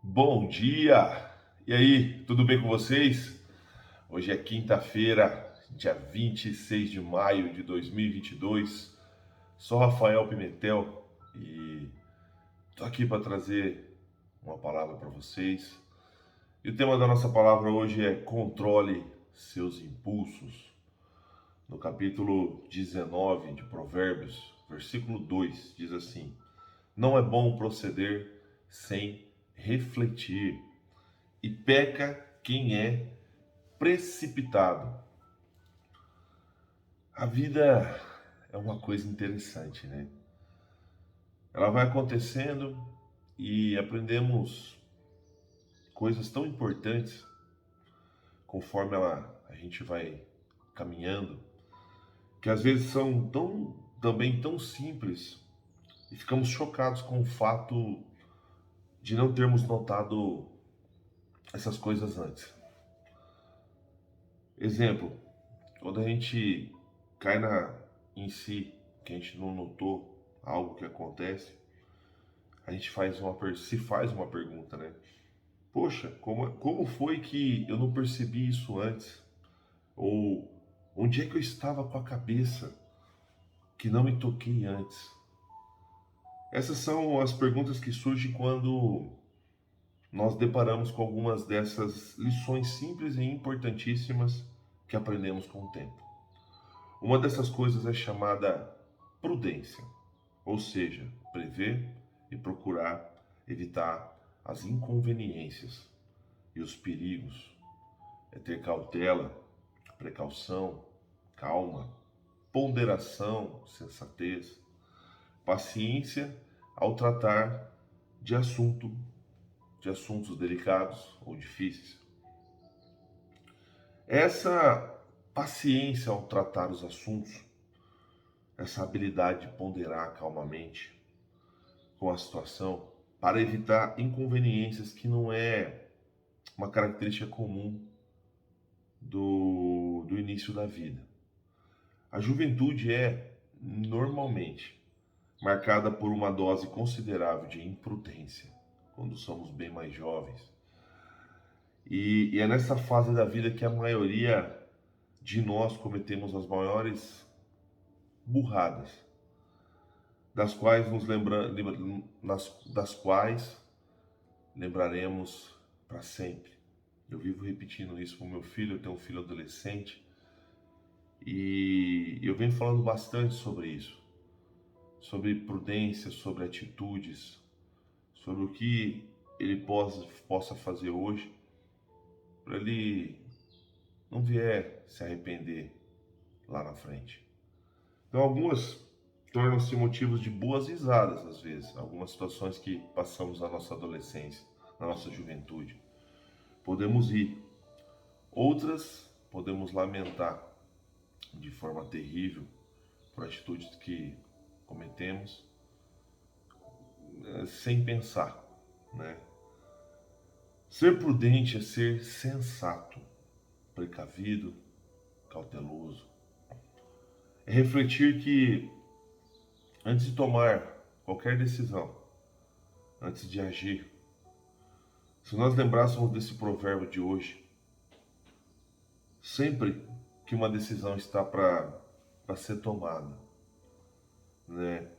Bom dia! E aí, tudo bem com vocês? Hoje é quinta-feira, dia 26 de maio de 2022. Sou Rafael Pimentel e estou aqui para trazer uma palavra para vocês. E o tema da nossa palavra hoje é controle seus impulsos. No capítulo 19 de Provérbios, versículo 2, diz assim: Não é bom proceder sem refletir, e peca quem é precipitado. A vida é uma coisa interessante, né? Ela vai acontecendo e aprendemos coisas tão importantes conforme a gente vai caminhando, que às vezes são também tão simples e ficamos chocados com o fato de não termos notado essas coisas antes. Exemplo, quando a gente cai em si, que a gente não notou algo que acontece, a gente se faz uma pergunta, né? Poxa, como foi que eu não percebi isso antes? Ou onde é que eu estava com a cabeça que não me toquei antes? Essas são as perguntas que surgem quando nós deparamos com algumas dessas lições simples e importantíssimas que aprendemos com o tempo. Uma dessas coisas é chamada prudência, ou seja, prever e procurar evitar as inconveniências e os perigos. É ter cautela, precaução, calma, ponderação, sensatez, paciência ao tratar de de assuntos delicados ou difíceis. Essa paciência ao tratar os assuntos, essa habilidade de ponderar calmamente com a situação para evitar inconveniências que não é uma característica comum do início da vida. A juventude é, normalmente, marcada por uma dose considerável de imprudência, quando somos bem mais jovens. E é nessa fase da vida que a maioria de nós cometemos as maiores burradas, das quais das quais lembraremos para sempre. Eu vivo repetindo isso com meu filho, eu tenho um filho adolescente e eu venho falando bastante sobre isso, sobre prudência, sobre atitudes, sobre o que ele possa fazer hoje para ele não vier se arrepender lá na frente. Então, algumas tornam-se motivos de boas risadas, às vezes, algumas situações que passamos na nossa adolescência, na nossa juventude. Podemos rir, outras podemos lamentar de forma terrível por atitudes que cometemos sem pensar, né? Ser prudente é ser sensato, precavido, cauteloso. É refletir que antes de tomar qualquer decisão, antes de agir, se nós lembrássemos desse provérbio de hoje, sempre que uma decisão está para ser tomada, né?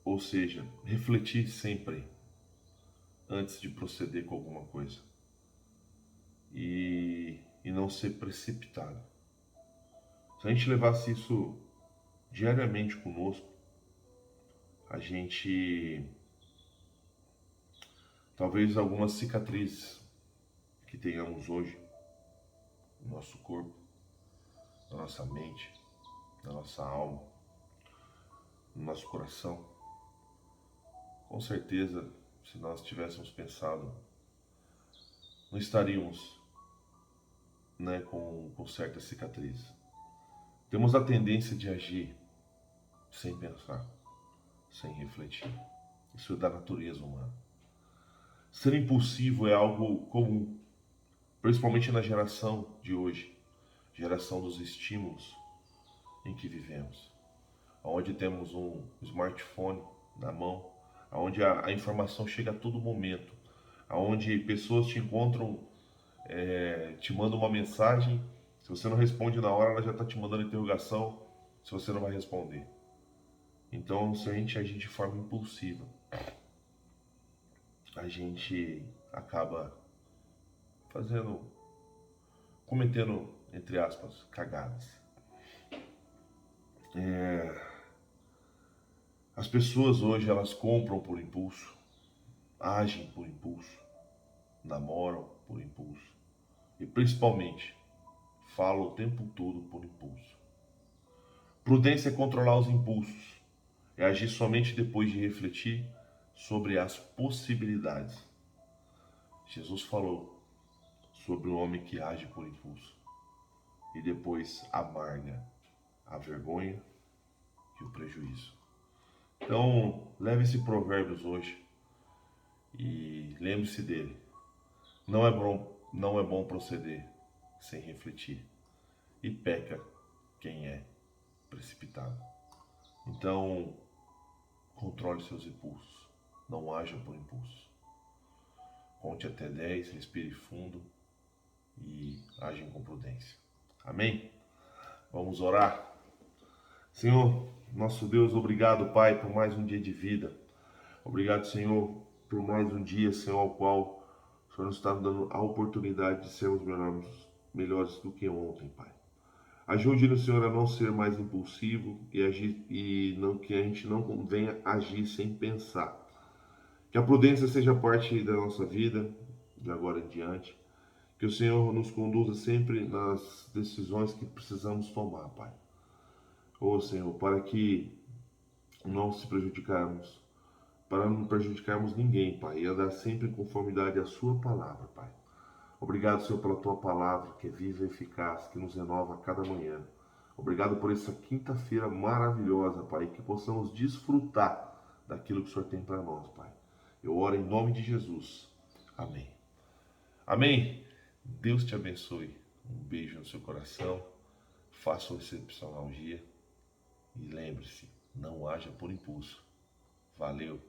Ou seja, refletir sempre antes de proceder com alguma coisa e não ser precipitado. Se a gente levasse isso diariamente conosco, a gente talvez algumas cicatrizes que tenhamos hoje no nosso corpo, na nossa mente, na nossa alma, no nosso coração, com certeza, se nós tivéssemos pensado, não estaríamos, né, com certas cicatrizes. Temos a tendência de agir sem pensar, sem refletir. Isso é da natureza humana. Ser impulsivo é algo comum, principalmente na geração de hoje, geração dos estímulos em que vivemos, onde temos um smartphone na mão, onde a informação chega a todo momento. onde pessoas te encontram, te mandam uma mensagem, se você não responde na hora, ela já está te mandando interrogação, se você não vai responder. Então, se a gente agir de forma impulsiva, a gente acaba cometendo, entre aspas, cagadas. As pessoas hoje, elas compram por impulso, agem por impulso, namoram por impulso e principalmente falam o tempo todo por impulso. Prudência é controlar os impulsos, é agir somente depois de refletir sobre as possibilidades. Jesus falou sobre o homem que age por impulso e depois amarga a vergonha e o prejuízo. Então, leve esse provérbios hoje e lembre-se dele. Não é bom proceder sem refletir. E peca quem é precipitado. Então, controle seus impulsos. Não haja por impulso. Conte até 10, respire fundo e age com prudência. Amém? Vamos orar? Senhor, nosso Deus, obrigado, Pai, por mais um dia de vida. Obrigado, Senhor, por mais um dia, Senhor, ao qual o Senhor nos está dando a oportunidade de sermos melhores do que ontem, Pai. Ajude-nos, Senhor, a não ser mais impulsivo e agir, que a gente não venha agir sem pensar. Que a prudência seja parte da nossa vida, de agora em diante. Que o Senhor nos conduza sempre nas decisões que precisamos tomar, Pai. Ô, Senhor, para que não se prejudicarmos, para não prejudicarmos ninguém, Pai, e andar sempre em conformidade à Sua palavra, Pai. Obrigado, Senhor, pela Tua palavra, que é viva e eficaz, que nos renova a cada manhã. Obrigado por essa quinta-feira maravilhosa, Pai, que possamos desfrutar daquilo que o Senhor tem para nós, Pai. Eu oro em nome de Jesus. Amém. Amém. Deus te abençoe. Um beijo no seu coração. Faça um excepcional dia. E lembre-se, não haja por impulso. Valeu.